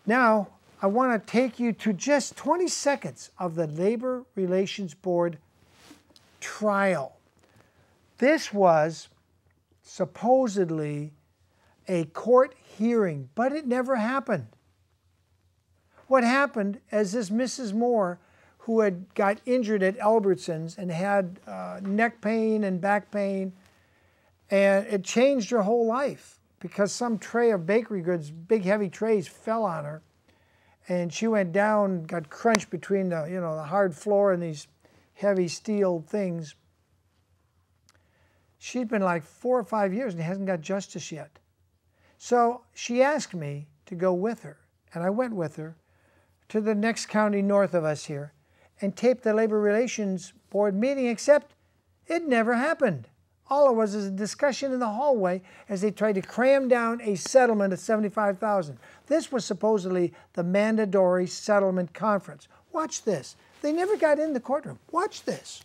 Now, I want to take you to just 20 seconds of the Labor Relations Board trial. This was supposedly a court hearing, but it never happened. What happened is this Mrs. Moore, who had got injured at Albertsons and had neck pain and back pain, and it changed her whole life because some tray of bakery goods, big heavy trays, fell on her, and she went down, got crunched between the the hard floor and these heavy steel things. She'd been like 4 or 5 years and hasn't got justice yet. So she asked me to go with her, and I went with her to the next county north of us here and taped the Labor Relations Board meeting, except it never happened. All it was is a discussion in the hallway as they tried to cram down a settlement of $75,000. This was supposedly the Mandatory Settlement Conference. Watch this. They never got in the courtroom. Watch this.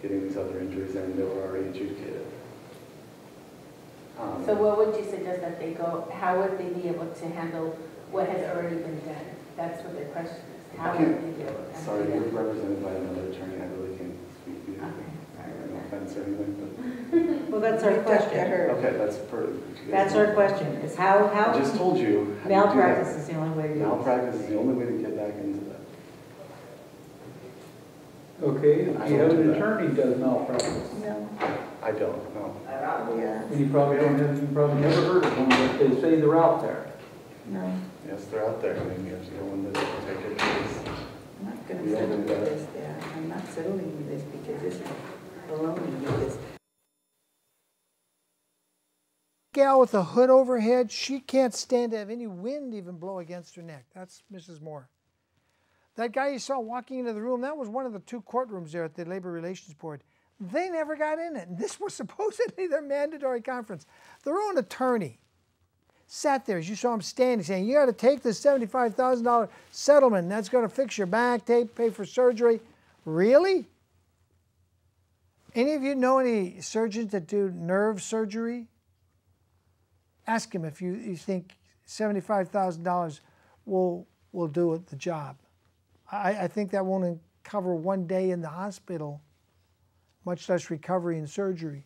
Getting these other injuries in, they were already adjudicated. So what would you suggest that they go, how would they be able to handle what has already been done? That's what the question is. How would they be able to handle Sorry, that? you're represented by another attorney. I really can't speak to you. Okay, sorry No about offense or anything. Well, that's our question. Okay, that's That's our question, is how I just told you. malpractice is the only way to do it. Malpractice is the only way to get back into that. Okay, if you have an attorney who does malpractice. No. I don't know. Yeah. And you probably never heard of one, but they say they're out there. No. Yes, they're out there. I mean, you have to go in there and take your case. I'm not going to settle with this. I'm not settling with this because this is baloney. Because Gal with the hood over her head, she can't stand to have any wind even blow against her neck. That's Mrs. Moore. That guy you saw walking into the room, that was one of the 2 courtrooms there at the Labor Relations Board. They never got in it. And this was supposedly their mandatory conference. Their own attorney sat there, as you saw him standing, saying, you got to take this $75,000 settlement, and that's going to fix your back, pay for surgery. Really? Any of you know any surgeons that do nerve surgery? Ask him if you think $75,000 will do the job. I think that won't cover one day in the hospital, much less recovery and surgery.